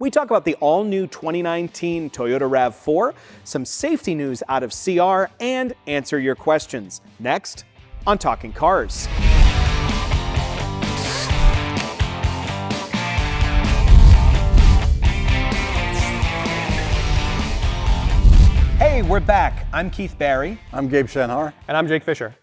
We talk about the all-new 2019 Toyota RAV4, some safety news out of CR, and answer your questions. Next on Talking Cars. Hey, we're back. I'm Keith Barry. I'm Gabe Shenhar. And I'm Jake Fisher.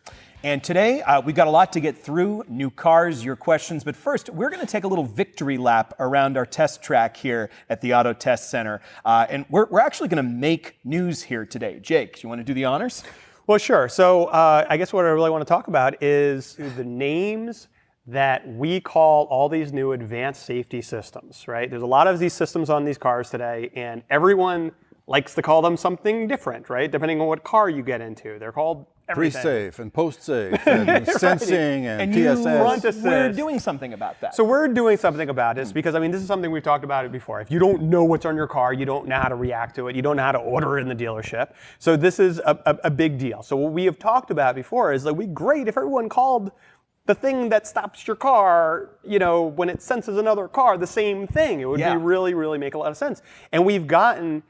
And today, we've got a lot to get through, new cars, your questions. But first, we're going to take a little victory lap around our test track here at the Auto Test Center. And we're actually going to make news here today. Jake, do you want to do the honors? Well, sure. So I guess what I really want to talk about is the names that we call all these new advanced safety systems, right? There's a lot of these systems on these cars today, and everyone likes to call them something different, right? Depending on what car you get into. They're called everything. Pre-safe and post-safe and sensing and TSS. Front assist. We're doing something about that. So we're doing something about this because, I mean, this is something we've talked about it before. If you don't know what's on your car, you don't know how to react to it, you don't know how to order it in the dealership. So this is a big deal. So what we have talked about before is like, it'd be great if everyone called the thing that stops your car, you know, when it senses another car, the same thing. It would be really, really make a lot of sense. And we've gotten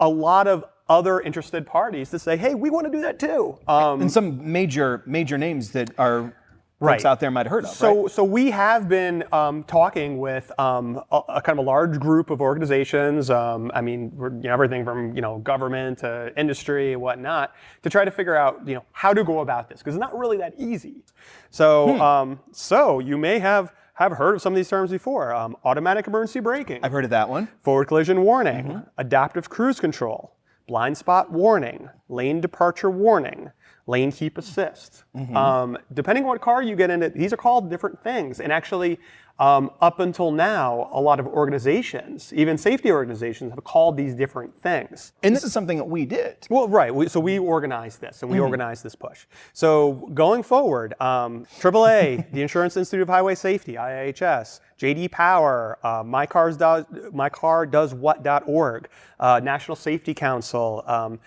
a lot of other interested parties to say, hey, we want to do that too. And some major names that our folks out there might have heard of, right? So we have been talking with a kind of a large group of organizations. I mean, everything from government to industry and whatnot, to try to figure out how to go about this, because it's not really that easy. So so you may have heard of some of these terms before. Automatic emergency braking. I've heard of that one. Forward collision warning, adaptive cruise control, blind spot warning, lane departure warning, lane keep assist. Depending on what car you get into, these are called different things. And actually, up until now, a lot of organizations, even safety organizations, have called these different things. And this is something that we did. Well, right. So we organized this, and we organized this push. So going forward, AAA, the Insurance Institute of Highway Safety, IIHS, JD Power, mycardoswhat.org, National Safety Council,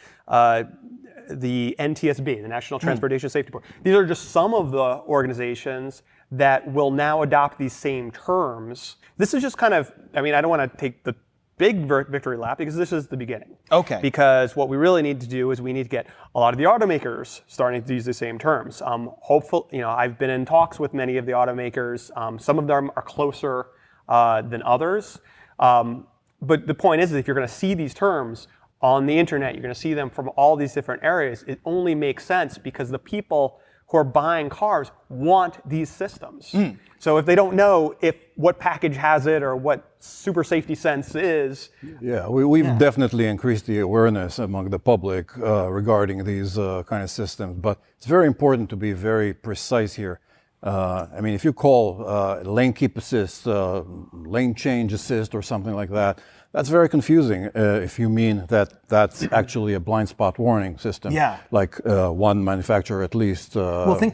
the NTSB, the National Transportation Safety Board. These are just some of the organizations that will now adopt these same terms. This is just kind of, I mean, I don't want to take the big victory lap because this is the beginning. Okay. Because what we really need to do is we need to get a lot of the automakers starting to use the same terms. Hopefully, I've been in talks with many of the automakers. Some of them are closer than others. But the point is that if you're going to see these terms on the internet, you're going to see them from all these different areas. It only makes sense because the people who are buying cars want these systems. So if they don't know what package has it or what Super Safety Sense is. Yeah, we've definitely increased the awareness among the public regarding these kind of systems, but it's very important to be very precise here. I mean, if you call lane keep assist, lane change assist or something like that, that's very confusing if you mean that that's actually a blind spot warning system, like one manufacturer at least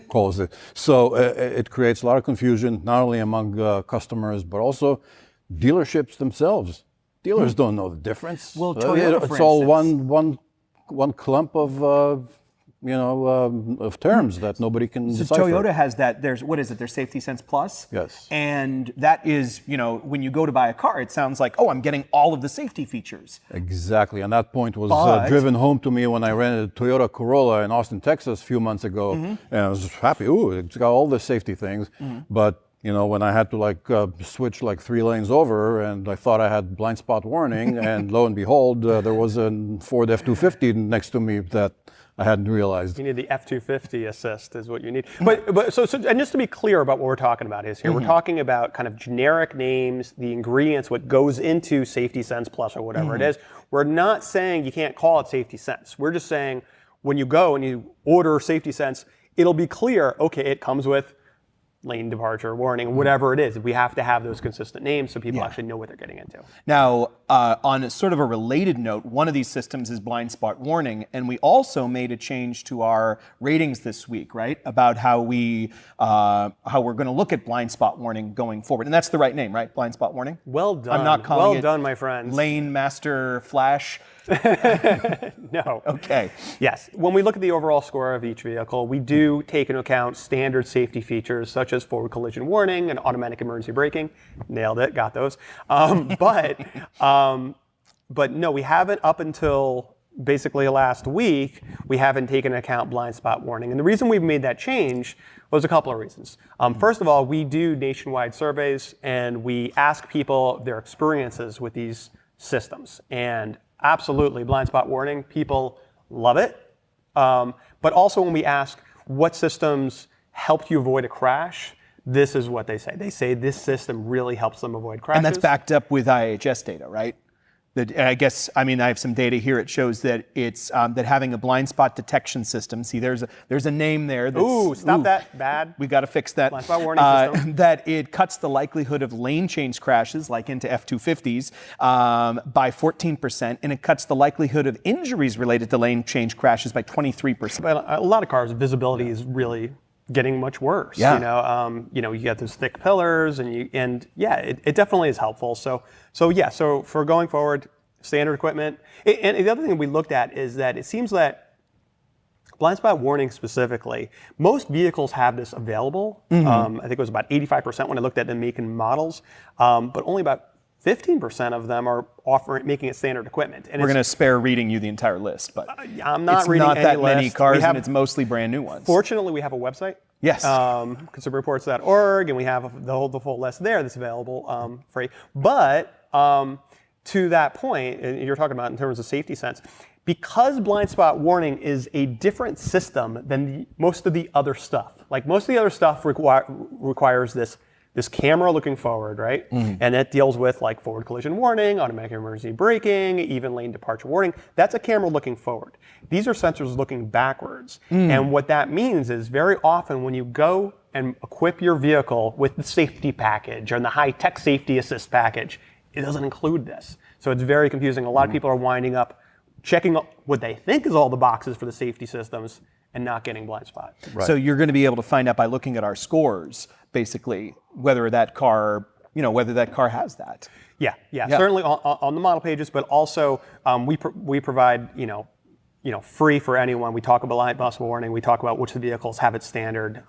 calls it. So it creates a lot of confusion, not only among customers, but also dealerships themselves. Dealers don't know the difference. Well, Toyota, it's all one clump of of terms that nobody can decipher. Toyota has that, there's Safety Sense Plus? Yes. And that is, when you go to buy a car, it sounds like, oh, I'm getting all of the safety features. Exactly, and that point was driven home to me when I rented a Toyota Corolla in Austin, Texas a few months ago, and I was happy, it's got all the safety things, but when I had to switch 3 lanes over and I thought I had blind spot warning and lo and behold, there was a Ford F-250 next to me that I hadn't realized. You need the F-250 assist is what you need. But so and just to be clear about what we're talking about is here, we're talking about kind of generic names, the ingredients, what goes into Safety Sense Plus or whatever it is. We're not saying you can't call it Safety Sense. We're just saying when you go and you order Safety Sense, it'll be clear, okay, it comes with lane departure warning, whatever it is. We have to have those consistent names so people actually know what they're getting into. Now, on a sort of a related note, one of these systems is blind spot warning, and we also made a change to our ratings this week, right? About how we're going to look at blind spot warning going forward, and that's the right name, right? Blind spot warning. Well done. I'm not calling well done, my friends. Lane Master Flash. No. Okay. Yes. When we look at the overall score of each vehicle, we do take into account standard safety features such as forward collision warning and automatic emergency braking. Nailed it. Got those. But no, we haven't up until basically last week, we haven't taken into account blind spot warning. And the reason we've made that change was a couple of reasons. First of all, we do nationwide surveys and we ask people their experiences with these systems. And absolutely, blind spot warning, people love it. But also when we ask what systems helped you avoid a crash, this is what they say. They say this system really helps them avoid crashes. And that's backed up with IHS data, right? I have some data here. It shows that it's that having a blind spot detection system. See, there's a name there. Stop that. Bad. We got to fix that. Blind spot warning system. That it cuts the likelihood of lane change crashes, like into F-250s, by 14%, and it cuts the likelihood of injuries related to lane change crashes by 23%. But a lot of cars, visibility is really getting much worse. Yeah. You get those thick pillars, and it definitely is helpful. So for going forward, standard equipment. And the other thing we looked at is that it seems that blind spot warning specifically, most vehicles have this available. I think it was about 85% when I looked at the make and models, but only about 15% of them are making it standard equipment. And we're going to spare reading you the entire list, but I'm not it's reading not any that list. many cars, and it's mostly brand new ones. Fortunately, we have a website. Yes. Consumerreports.org, and we have the full list there that's available free. But to that point, and you're talking about in terms of safety sense, because blind spot warning is a different system than most of the other stuff. Like most of the other stuff requires this camera looking forward, right? And it deals with like forward collision warning, automatic emergency braking, even lane departure warning. That's a camera looking forward. These are sensors looking backwards. And what that means is very often when you go and equip your vehicle with the safety package or the high-tech safety assist package, it doesn't include this. So it's very confusing. A lot of people are winding up checking what they think is all the boxes for the safety systems and not getting blind spot. Right. So you're going to be able to find out by looking at our scores, basically, whether that car has that. Yeah. Certainly on the model pages, but also we provide free for anyone. We talk about blind spot warning. We talk about which of the vehicles have it standard.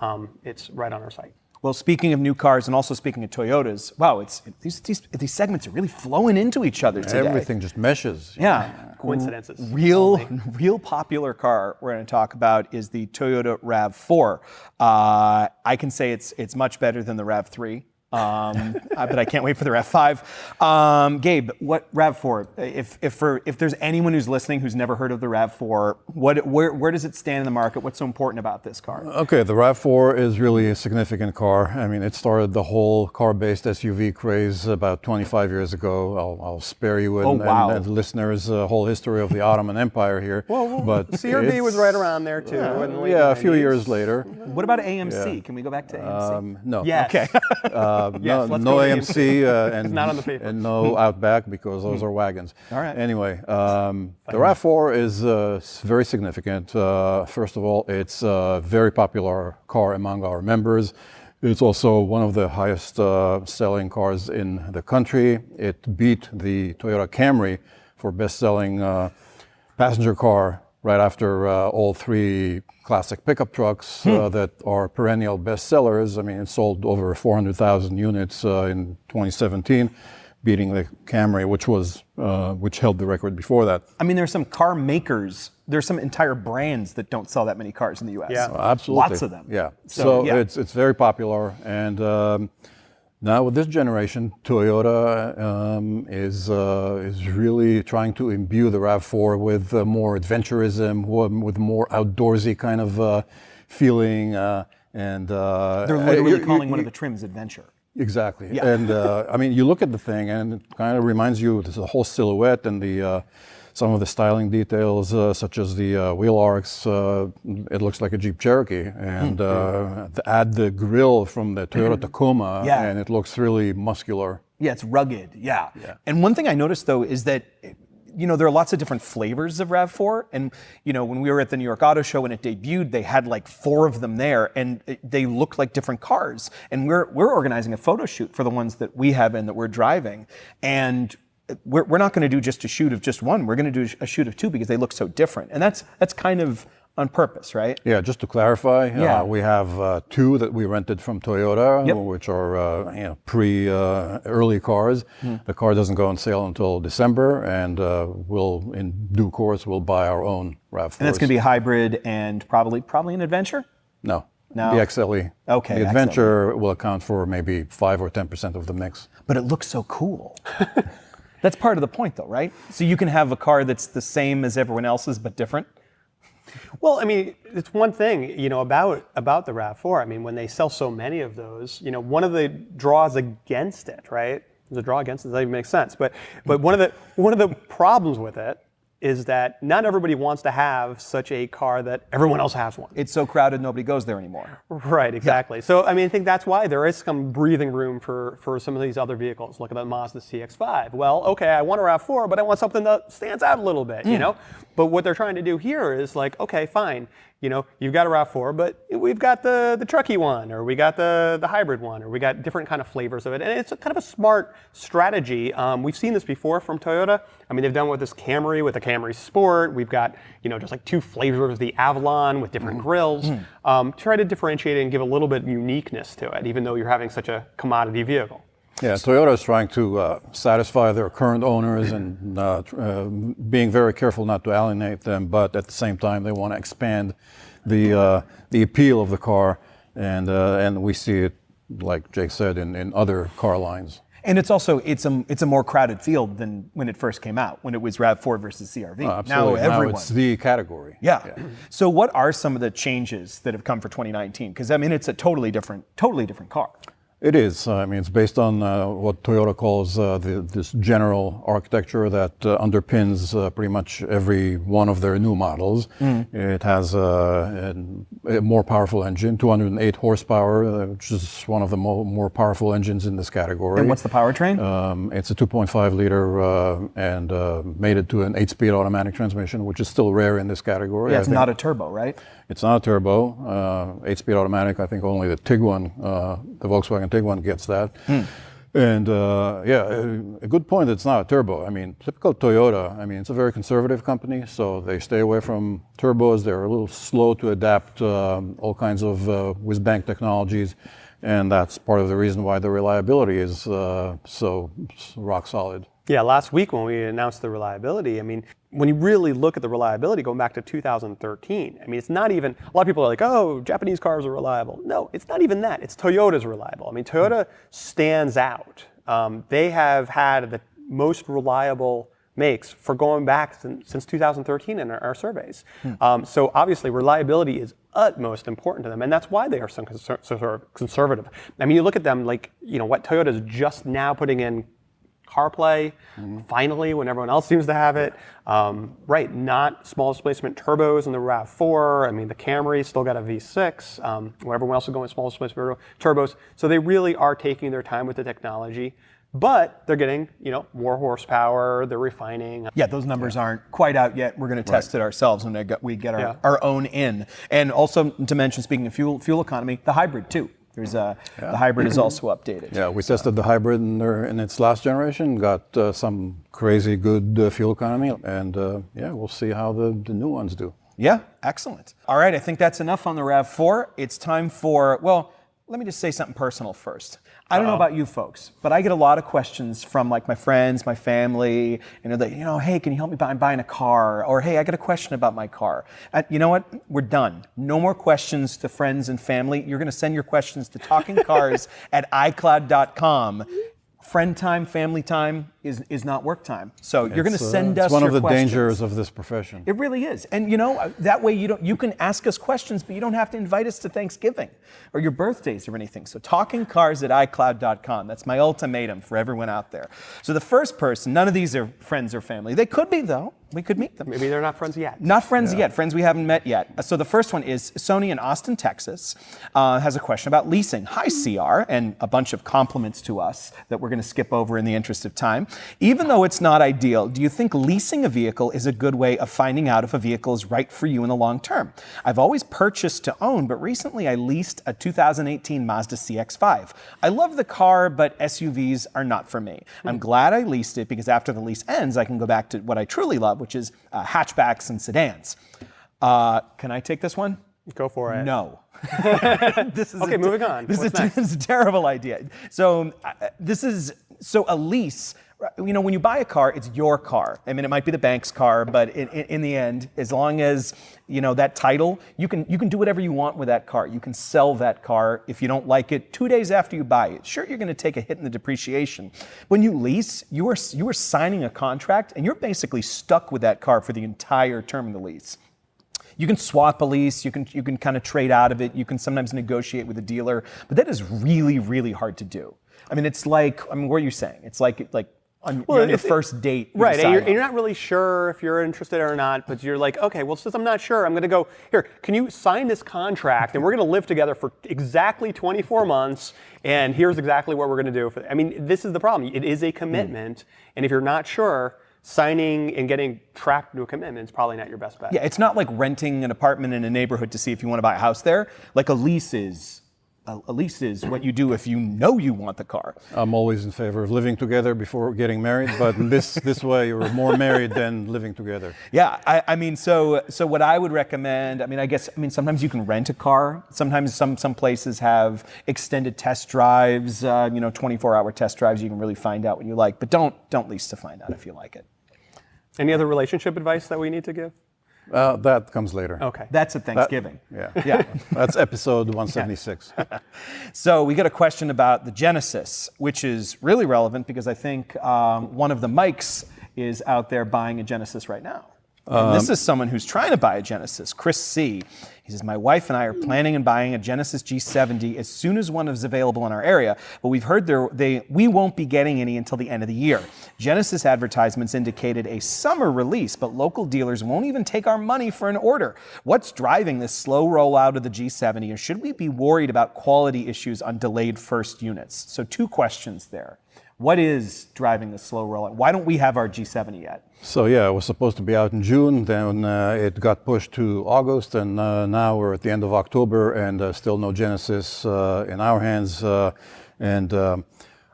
It's right on our site. Well, speaking of new cars and also speaking of Toyotas, wow, these segments are really flowing into each other today. Everything just meshes. Yeah. Coincidences. Real popular car we're going to talk about is the Toyota RAV4. I can say it's much better than the RAV3. But I can't wait for the RAV5. Gabe, what RAV4? If there's anyone who's listening who's never heard of the RAV4, where does it stand in the market? What's so important about this car? Okay, the RAV4 is really a significant car. I mean, it started the whole car-based SUV craze about 25 years ago. I'll spare you and listeners a whole history of the Ottoman Empire here. But CRV was right around there too. A few years later. What about AMC? Yeah. Can we go back to AMC? No. Yes. Okay. Yes, no AMC and, not on the paper. And no Outback because those are wagons. All right. Anyway, the RAV4 is very significant. First of all, it's a very popular car among our members. It's also one of the highest selling cars in the country. It beat the Toyota Camry for best-selling passenger car right after all three classic pickup trucks that are perennial bestsellers. I mean, it sold over 400,000 units in 2017, beating the Camry, which held the record before that. I mean, there's some car makers, there's some entire brands that don't sell that many cars in the U.S. Yeah, absolutely. Lots of them. Yeah. So it's very popular, and now with this generation, Toyota is really trying to imbue the RAV4 with more adventurism, with more outdoorsy kind of feeling, and they're literally calling one of the trims Adventure. Exactly. Yeah. And I mean, you look at the thing, and it kind of reminds you the whole silhouette and some of the styling details, such as the wheel arcs. It looks like a Jeep Cherokee, and add the grille from the Toyota Tacoma, and it looks really muscular. Yeah, it's rugged. Yeah. And one thing I noticed though is that, there are lots of different flavors of RAV4. And, when we were at the New York Auto Show when it debuted, they had like 4 of them there and they looked like different cars. And we're organizing a photo shoot for the ones that we have and that we're driving. And we're not going to do just a shoot of just one. We're going to do a shoot of 2 because they look so different. And that's kind of on purpose, right? Yeah, just to clarify, we have 2 that we rented from Toyota, which are early cars. The car doesn't go on sale until December, and we'll, in due course, we'll buy our own RAV4s. And that's going to be hybrid and probably an adventure? No. The XLE. Okay. The Adventure will account for maybe 5 or 10% of the mix. But it looks so cool. That's part of the point, though, right? So you can have a car that's the same as everyone else's, but different? Well, I mean, it's one thing, about the RAV4. I mean, when they sell so many of those, one of the draws against it, right? There's a draw against it, doesn't even make sense. But one of the problems with it is that not everybody wants to have such a car that everyone else has one. It's so crowded, nobody goes there anymore. Right, exactly. Yeah. So, I mean, I think that's why there is some breathing room for some of these other vehicles. Look at the Mazda CX-9. Well, okay, I want a RAV4, but I want something that stands out a little bit, But what they're trying to do here is like, okay, fine, you've got a RAV4, but we've got the trucky one, or we got the hybrid one, or we got different kind of flavors of it. And it's kind of a smart strategy. We've seen this before from Toyota. I mean, they've done with this Camry, with the Camry Sport. We've got, just like 2 flavors of the Avalon with different grills. Try to differentiate it and give a little bit of uniqueness to it, even though you're having such a commodity vehicle. Yeah, Toyota is trying to satisfy their current owners and being very careful not to alienate them, but at the same time they want to expand the appeal of the car, and we see it, like Jake said, in other car lines. And it's also it's a more crowded field than when it first came out, when it was RAV4 versus CR-V. Oh, absolutely. Now it's the category. Yeah. So what are some of the changes that have come for 2019? Because I mean, it's a totally different car. It is. I mean, it's based on what Toyota calls this general architecture that underpins pretty much every one of their new models. It has a more powerful engine, 208 horsepower, which is one of the more powerful engines in this category. And what's the powertrain? It's a 2.5 liter and mated to an 8-speed automatic transmission, which is still rare in this category. Yeah, it's not a turbo, right? It's not a turbo. 8-speed automatic. I think only the Tiguan, the Volkswagen Tiguan gets that. And a good point, it's not a turbo. I mean, typical Toyota, I mean, it's a very conservative company, so they stay away from turbos. They're a little slow to adapt all kinds of whiz-bang technologies, and that's part of the reason why the reliability is so rock solid. Yeah, last week when we announced the reliability, I mean, when you really look at the reliability going back to 2013, I mean, it's not even, a lot of people are like, oh, Japanese cars are reliable. No, it's not even that. It's Toyota's reliable. I mean, Toyota stands out. They have had the most reliable makes for going back since 2013 in our surveys. So obviously reliability is utmost important to them, and that's why they are so conservative. I mean, you look at them like, what Toyota is just now putting in CarPlay, finally, when everyone else seems to have it. Right, not small displacement turbos in the RAV4. I mean, the Camry still got a V6, where everyone else is going with small displacement turbos. So they really are taking their time with the technology, but they're getting, more horsepower, they're refining. Yeah, those numbers aren't quite out yet. We're going to test it ourselves when we get our own in. And also to mention, speaking of fuel economy, the hybrid too. There's the hybrid is also updated. Yeah, we tested the hybrid in its last generation, got some crazy good fuel economy, and we'll see how the new ones do. Yeah, excellent. All right, I think that's enough on the RAV4. It's time for, well, let me just say something personal first. I don't know about you folks, but I get a lot of questions from like my friends, my family, hey, can you help me buying a car? Or hey, I got a question about my car. You know what? We're done. No more questions to friends and family. You're going to send your questions to TalkingCars at iCloud.com. Friend time, family time, is not work time. So you're going to send us It's one your of the questions. dangers of this profession. It really is. And that way you can ask us questions, but you don't have to invite us to Thanksgiving or your birthdays or anything. So talkingcars@icloud.com. That's my ultimatum for everyone out there. So the first person, none of these are friends or family. They could be though. We could meet them. Maybe they're not friends yet. Not friends yet. Friends we haven't met yet. So the first one is Sony in Austin, Texas, has a question about leasing. Hi, CR, and a bunch of compliments to us that we're going to skip over in the interest of time. Even though it's not ideal, do you think leasing a vehicle is a good way of finding out if a vehicle is right for you in the long term? I've always purchased to own, but recently I leased a 2018 Mazda CX-9. I love the car, but SUVs are not for me. I'm glad I leased it because after the lease ends, I can go back to what I truly love, which is hatchbacks and sedans. Can I take this one? Go for it. No. This is moving on. This is a terrible idea. So a lease. When you buy a car, it's your car. I mean, it might be the bank's car, but in the end, as long as that title, you can do whatever you want with that car. You can sell that car if you don't like it 2 days after you buy it. Sure, you're going to take a hit in the depreciation. When you lease, you are signing a contract, and you're basically stuck with that car for the entire term of the lease. You can swap a lease, you can kind of trade out of it, you can sometimes negotiate with a dealer, but that is really, really hard to do. I mean, it's like, what are you saying? It's like you're on your first date. Right, and you're not really sure if you're interested or not, but you're like, okay, well, since I'm not sure, I'm going to go, here, can you sign this contract, and we're going to live together for exactly 24 months, and here's exactly what we're going to do. This is the problem. It is a commitment, and if you're not sure, signing and getting trapped into a commitment is probably not your best bet. Yeah, it's not like renting an apartment in a neighborhood to see if you want to buy a house there. Like a lease is what you do if you know you want the car. I'm always in favor of living together before getting married, but this way you're more married than living together. Yeah, I mean, so what I would recommend, sometimes you can rent a car. Sometimes some places have extended test drives, 24-hour test drives. You can really find out what you like, but don't lease to find out if you like it. Any other relationship advice that we need to give? That comes later. Okay. That's at Thanksgiving. Yeah. That's episode 176. So we got a question about the Genesis, which is really relevant because I think one of the Mikes is out there buying a Genesis right now. And this is someone who's trying to buy a Genesis, Chris C. He says, my wife and I are planning on buying a Genesis G70 as soon as one is available in our area, but we've heard we won't be getting any until the end of the year. Genesis advertisements indicated a summer release, but local dealers won't even take our money for an order. What's driving this slow rollout of the G70, and should we be worried about quality issues on delayed first units? So 2 questions there. What is driving the slow rollout? Why don't we have our G70 yet? So yeah, it was supposed to be out in June, then it got pushed to August, and now we're at the end of October, and still no Genesis in our hands.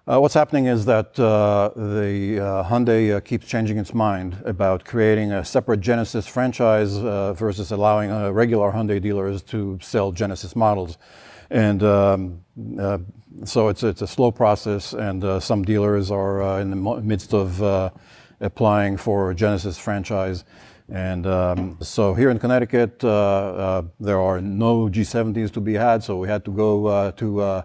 What's happening is that the Hyundai keeps changing its mind about creating a separate Genesis franchise versus allowing regular Hyundai dealers to sell Genesis models. And so it's a slow process, and some dealers are in the midst of applying for a Genesis franchise. And so here in Connecticut, there are no G70s to be had, so we had to go to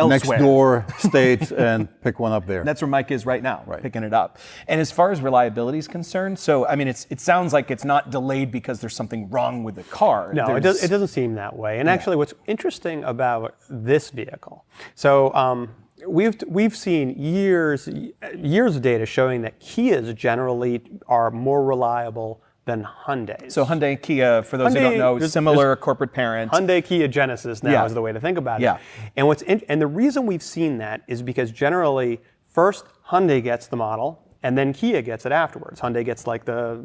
next door state and pick one up there. That's where Mike is right now, picking it up. And as far as reliability is concerned, so I mean, it sounds like it's not delayed because there's something wrong with the car. No, it doesn't seem that way. And actually, what's interesting about this vehicle, so we've seen years of data showing that Kias generally are more reliable than Hyundais. So Hyundai, Kia, for those who don't know, similar corporate parent. Hyundai, Kia, Genesis now is the way to think about it. And the reason we've seen that is because generally, first Hyundai gets the model, and then Kia gets it afterwards. Hyundai gets like the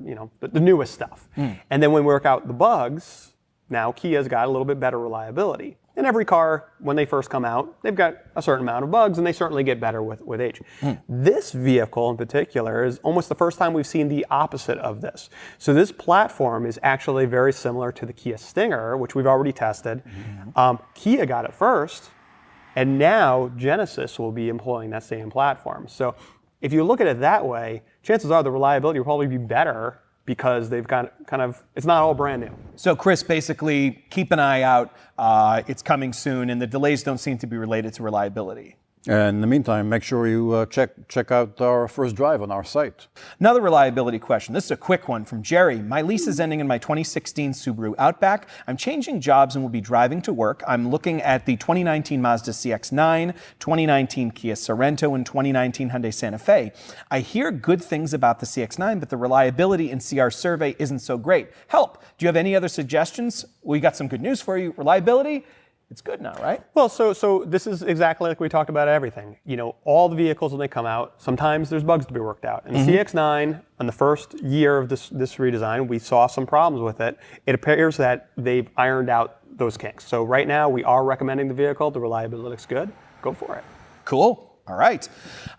newest stuff. And then when we work out the bugs, now Kia's got a little bit better reliability. And every car, when they first come out, they've got a certain amount of bugs, and they certainly get better with age. This vehicle in particular is almost the first time we've seen the opposite of this. So this platform is actually very similar to the Kia Stinger, which we've already tested. Kia got it first, and now Genesis will be employing that same platform. So if you look at it that way, chances are the reliability will probably be better because they've got it's not all brand new. So Chris, basically keep an eye out. It's coming soon, and the delays don't seem to be related to reliability. And in the meantime, make sure you check out our first drive on our site. Another reliability question. This is a quick one from Jerry. My lease is ending in my 2016 Subaru Outback. I'm changing jobs and will be driving to work. I'm looking at the 2019 Mazda CX-9, 2019 Kia Sorento, and 2019 Hyundai Santa Fe. I hear good things about the CX-9, but the reliability in CR survey isn't so great. Help! Do you have any other suggestions? We got some good news for you. Reliability? It's good now, right? Well, so this is exactly like we talked about everything. You know, all the vehicles when they come out, sometimes there's bugs to be worked out. And the CX-9, in the first year of this redesign, we saw some problems with it. It appears that they've ironed out those kinks. So right now, we are recommending the vehicle. The reliability looks good. Go for it. Cool. All right.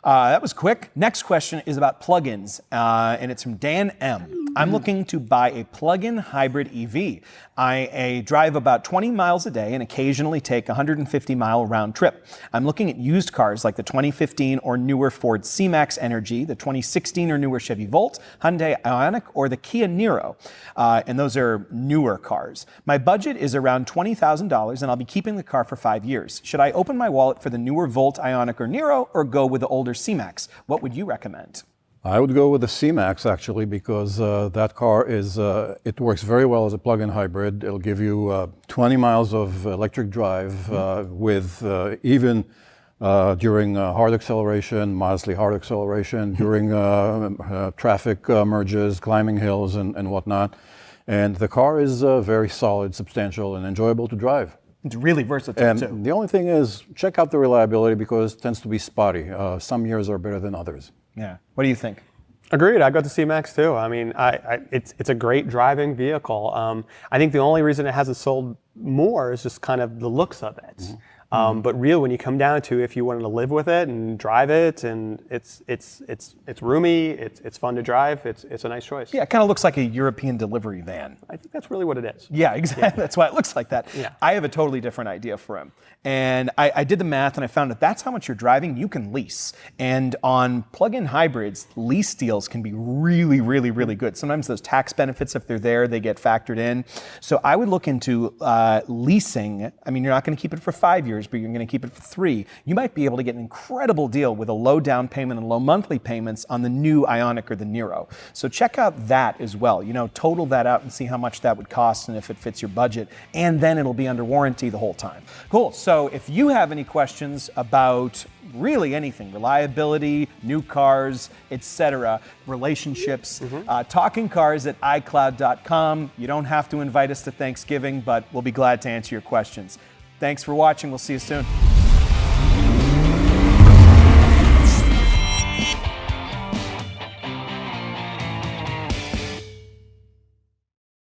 That was quick. Next question is about plugins, and it's from Dan M. I'm looking to buy a plug-in hybrid EV. I drive about 20 miles a day and occasionally take a 150-mile round trip. I'm looking at used cars like the 2015 or newer Ford C-Max Energy, the 2016 or newer Chevy Volt, Hyundai Ioniq, or the Kia Niro. And those are newer cars. My budget is around $20,000 and I'll be keeping the car for 5 years. Should I open my wallet for the newer Volt, Ioniq, or Niro, or go with the older C-Max? What would you recommend? I would go with the C-Max actually, because that car is, it works very well as a plug-in hybrid. It'll give you 20 miles of electric drive with even during hard acceleration, modestly hard acceleration, during traffic merges, climbing hills and whatnot. And the car is very solid, substantial, and enjoyable to drive. It's really versatile too. And the only thing is, check out the reliability because it tends to be spotty. Some years are better than others. Yeah. What do you think? Agreed. I got the C-Max too. I mean, it's a great driving vehicle. I think the only reason it hasn't sold more is just kind of the looks of it. But really, when you come down to if you wanted to live with it and drive it, and it's roomy, it's fun to drive, it's a nice choice. Yeah, it kind of looks like a European delivery van. I think that's really what it is. Yeah, exactly. Yeah. That's why it looks like that. Yeah. I have a totally different idea for him. And I did the math and I found that that's how much you're driving you can lease. And on plug-in hybrids, lease deals can be really, really, really good. Sometimes those tax benefits, if they're there, they get factored in. So I would look into leasing. I mean, you're not going to keep it for 5 years, but you're going to keep it for 3. You might be able to get an incredible deal with a low down payment and low monthly payments on the new Ioniq or the Niro. So check out that as well. You know, total that out and see how much that would cost and if it fits your budget. And then it'll be under warranty the whole time. Cool. So if you have any questions about really anything, reliability, new cars, etc., relationships, TalkingCars@iCloud.com. You don't have to invite us to Thanksgiving, but we'll be glad to answer your questions. Thanks for watching. We'll see you soon.